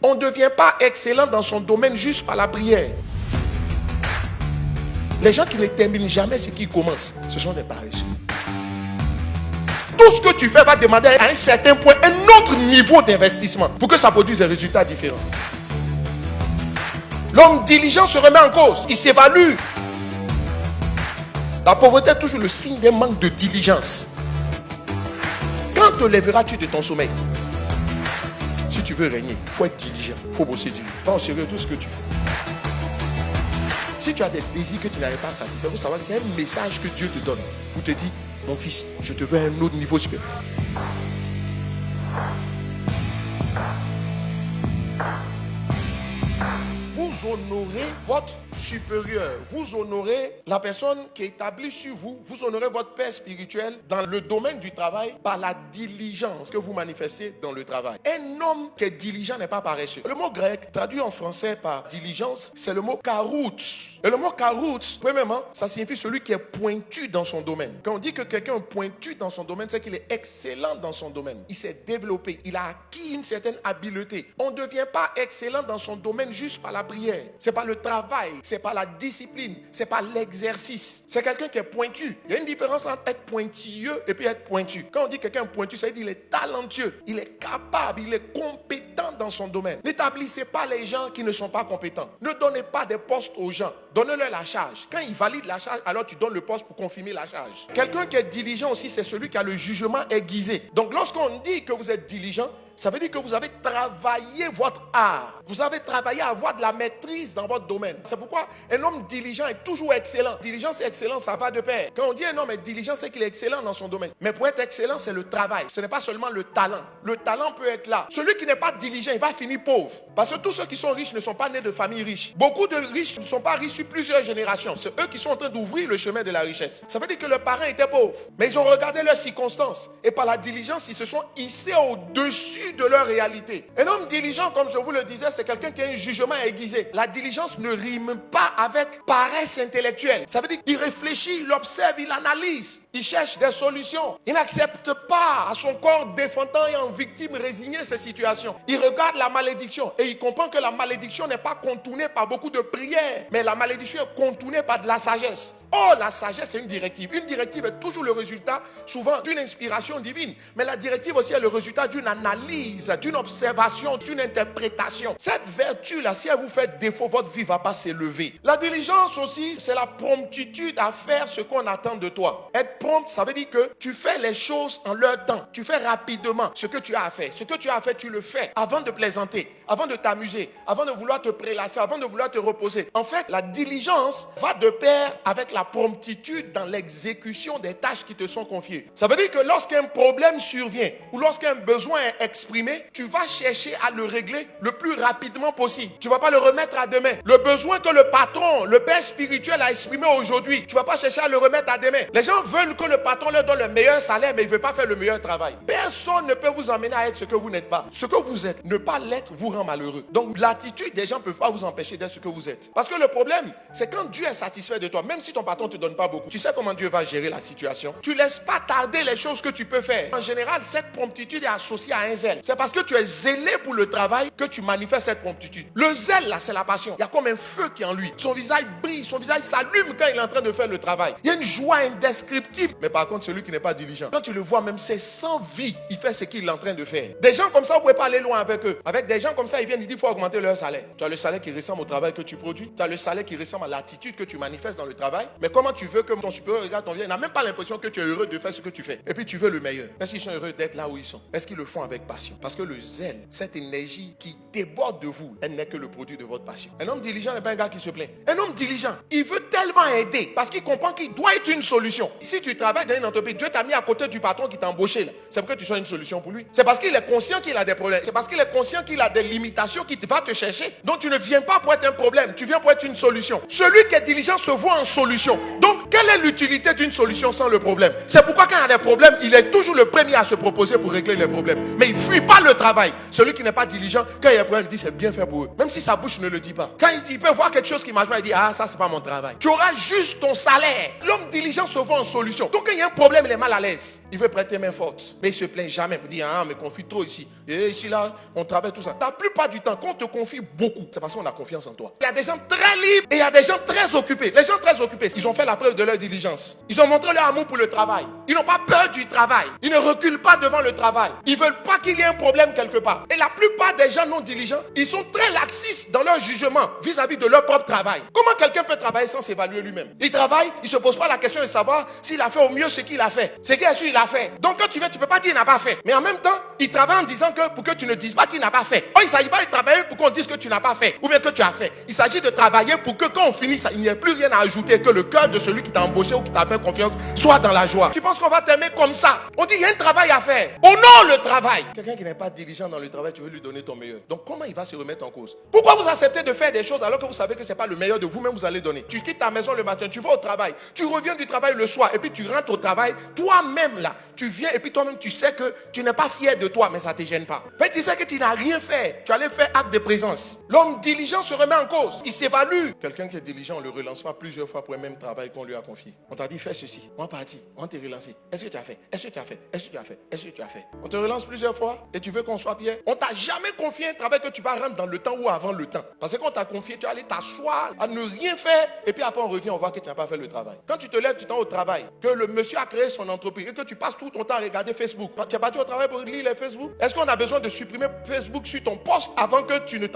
On ne devient pas excellent dans son domaine juste par la prière. Les gens qui ne terminent jamais ce qu'ils commencent, ce sont des paresseux. Tout ce que tu fais va demander à un certain point un autre niveau d'investissement pour que ça produise des résultats différents. L'homme diligent se remet en cause, il s'évalue. La pauvreté est toujours le signe d'un manque de diligence. Quand te lèveras-tu de ton sommeil? Si tu veux régner, il faut être diligent, il faut bosser dur. Prends au sérieux tout ce que tu fais. Si tu as des désirs que tu n'arrives pas à satisfaire, il faut savoir que c'est un message que Dieu te donne. Où te dit, mon fils, je te veux à un autre niveau supérieur. Vous honorez votre supérieur, vous honorez la personne qui est établie sur vous, vous honorez votre père spirituel dans le domaine du travail par la diligence que vous manifestez dans le travail. Un homme qui est diligent n'est pas paresseux. Le mot grec traduit en français par diligence, c'est le mot karouts. Et le mot karouts, premièrement, ça signifie celui qui est pointu dans son domaine. Quand on dit que quelqu'un est pointu dans son domaine, c'est qu'il est excellent dans son domaine. Il s'est développé, il a acquis une certaine habileté. On ne devient pas excellent dans son domaine juste par la prière. C'est pas le travail, c'est pas la discipline, c'est pas l'exercice. C'est quelqu'un qui est pointu. Il y a une différence entre être pointilleux et puis être pointu. Quand on dit quelqu'un est pointu, ça veut dire qu'il est talentueux, il est capable, il est compétent dans son domaine. N'établissez pas les gens qui ne sont pas compétents. Ne donnez pas des postes aux gens. Donnez-leur la charge. Quand ils valident la charge, alors tu donnes le poste pour confirmer la charge. Quelqu'un qui est diligent aussi, c'est celui qui a le jugement aiguisé. Donc lorsqu'on dit que vous êtes diligent, ça veut dire que vous avez travaillé votre art. Vous avez travaillé à avoir de la maîtrise dans votre domaine. C'est pourquoi un homme diligent est toujours excellent. Diligence et excellence, ça va de pair. Quand on dit un homme est diligent, c'est qu'il est excellent dans son domaine. Mais pour être excellent, c'est le travail. Ce n'est pas seulement le talent. Le talent peut être là. Celui qui n'est pas diligent, il va finir pauvre. Parce que tous ceux qui sont riches ne sont pas nés de familles riches. Beaucoup de riches ne sont pas riches sur plusieurs générations. C'est eux qui sont en train d'ouvrir le chemin de la richesse. Ça veut dire que leurs parents étaient pauvres. Mais ils ont regardé leurs circonstances. Et par la diligence, ils se sont hissés au-dessus de leur réalité. Un homme diligent, comme je vous le disais, c'est quelqu'un qui a un jugement aiguisé. La diligence ne rime pas avec paresse intellectuelle. Ça veut dire qu'il réfléchit, il observe, il analyse, il cherche des solutions. Il n'accepte pas à son corps défendant et en victime résigner ces situations. Il regarde la malédiction et il comprend que la malédiction n'est pas contournée par beaucoup de prières, mais la malédiction est contournée par de la sagesse. Oh, la sagesse, c'est une directive. Une directive est toujours le résultat, souvent, d'une inspiration divine. Mais la directive aussi est le résultat d'une analyse, d'une observation, d'une interprétation. Cette vertu-là, si elle vous fait défaut, votre vie ne va pas s'élever. La diligence aussi, c'est la promptitude à faire ce qu'on attend de toi. Être prompt, ça veut dire que tu fais les choses en leur temps. Tu fais rapidement ce que tu as à faire. Ce que tu as à faire, tu le fais avant de plaisanter, avant de t'amuser, avant de vouloir te prélasser, avant de vouloir te reposer. En fait, la diligence va de pair avec la promptitude dans l'exécution des tâches qui te sont confiées. Ça veut dire que lorsqu'un problème survient ou lorsqu'un besoin est exprimé, tu vas chercher à le régler le plus rapidement possible. Tu ne vas pas le remettre à demain. Le besoin que le patron, le père spirituel a exprimé aujourd'hui, tu ne vas pas chercher à le remettre à demain. Les gens veulent que le patron leur donne le meilleur salaire, mais il ne veut pas faire le meilleur travail. Personne ne peut vous emmener à être ce que vous n'êtes pas. Ce que vous êtes, ne pas l'être vous rend malheureux. Donc l'attitude des gens ne peut pas vous empêcher d'être ce que vous êtes. Parce que le problème, c'est quand Dieu est satisfait de toi, même si ton patron ne te donne pas beaucoup, tu sais comment Dieu va gérer la situation. Tu ne laisses pas tarder les choses que tu peux faire. En général, cette promptitude est associée à un zèle. C'est parce que tu es zélé pour le travail que tu manifestes cette promptitude. Le zèle, là, c'est la passion. Il y a comme un feu qui est en lui. Son visage brille, son visage s'allume quand il est en train de faire le travail. Il y a une joie indescriptible. Mais par contre, celui qui n'est pas diligent, quand tu le vois même, c'est sans vie. Il fait ce qu'il est en train de faire. Des gens comme ça, vous ne pouvez pas aller loin avec eux. Avec des gens comme ça, ils viennent, ils disent qu'il faut augmenter leur salaire. Tu as le salaire qui ressemble au travail que tu produis. Tu as le salaire qui ressemble à l'attitude que tu manifestes dans le travail. Mais comment tu veux que ton supérieur regarde ton vie? Il n'a même pas l'impression que tu es heureux de faire ce que tu fais. Et puis tu veux le meilleur. Est-ce qu'ils sont heureux d'être là où ils sont? Est-ce qu'ils le font avec passion? Parce que le zèle, cette énergie qui déborde de vous, elle n'est que le produit de votre passion. Un homme diligent n'est pas un gars qui se plaint. Un homme diligent, il veut tellement aider parce qu'il comprend qu'il doit être une solution. Si tu travailles dans une entreprise, Dieu t'a mis à côté du patron qui t'a embauché là. C'est pour que tu sois une solution pour lui. C'est parce qu'il est conscient qu'il a des problèmes. C'est parce qu'il est conscient qu'il a des limitations qui va te chercher. Donc tu ne viens pas pour être un problème. Tu viens pour être une solution. Celui qui est diligent se voit en solution. Donc quelle est l'utilité d'une solution sans le problème? C'est pourquoi quand il y a des problèmes, il est toujours le premier à se proposer pour régler les problèmes. Mais il fuit fuit pas le travail. Celui qui n'est pas diligent, quand il y a un problème, il dit c'est bien fait pour eux. Même si sa bouche ne le dit pas. Quand il peut voir quelque chose qui marche pas, il dit ah ça c'est pas mon travail. Tu auras juste ton salaire. L'homme diligent se voit en solution. Donc quand il y a un problème, il est mal à l'aise. Il veut prêter main forte. Mais il se plaint jamais pour dire ah on me confie trop ici. Et ici là, on travaille tout ça. La plupart du temps, quand on te confie beaucoup, c'est parce qu'on a confiance en toi. Il y a des gens très libres et il y a des gens très occupés. Les gens très occupés, ils ont fait la preuve de leur diligence. Ils ont montré leur amour pour le travail. Ils n'ont pas peur du travail. Ils ne reculent pas devant le travail. Ils ne veulent pas qu'il y ait un problème quelque part. Et la plupart des gens non diligents, ils sont très laxistes dans leur jugement vis-à-vis de leur propre travail. Comment quelqu'un peut travailler sans s'évaluer lui-même? Il travaille, il ne se pose pas la question de savoir s'il a fait au mieux ce qu'il a fait. Ce qu'il a su, il a fait. Donc quand tu veux, tu ne peux pas dire qu'il n'a pas fait. Mais en même temps, il travaille en disant que pour que tu ne dises pas qu'il n'a pas fait. Il ne s'agit pas de travailler pour qu'on dise que tu n'as pas fait ou bien que tu as fait. Il s'agit de travailler pour que quand on finit ça, il n'y ait plus rien à ajouter, que le cœur de celui qui t'a embauché ou qui t'a fait confiance soit dans la joie. Tu penses qu'on va t'aimer comme ça? On dit il y a un travail à faire. Honore le travail. Quelqu'un qui n'est pas diligent dans le travail, tu veux lui donner ton meilleur. Donc comment il va se remettre en cause? Pourquoi vous acceptez de faire des choses alors que vous savez que ce n'est pas le meilleur de vous-même vous allez donner? Tu quittes ta maison le matin, tu vas au travail, tu reviens du travail le soir et puis tu rentres au travail. Toi-même là, tu viens et puis toi-même tu sais que tu n'es pas fier de toi, mais ça ne te gêne pas. Mais tu sais que tu n'as rien fait. Tu allais faire acte de présence. L'homme diligent se remet en cause. Il s'évalue. Quelqu'un qui est diligent, on ne le relance pas plusieurs fois pour le même travail qu'on lui a confié. On t'a dit fais ceci. On est parti. On t'a relancé. Est-ce que tu as fait? Est-ce que tu as fait? Est-ce que tu as fait? Est-ce que tu as fait? On te relance plusieurs fois et tu veux qu'on soit fier. On t'a jamais confié un travail que tu vas rendre dans le temps ou avant le temps. Parce que quand on t'a confié, tu vas aller t'asseoir à ne rien faire et puis après on revient, on voit que tu n'as pas fait le travail. Quand tu te lèves, tu t'en au travail, que le monsieur a créé son entreprise et que tu passes tout ton temps à regarder Facebook. Tu es parti au travail pour lire les Facebook. Est-ce qu'on a besoin de supprimer Facebook sur ton poste avant que tu ne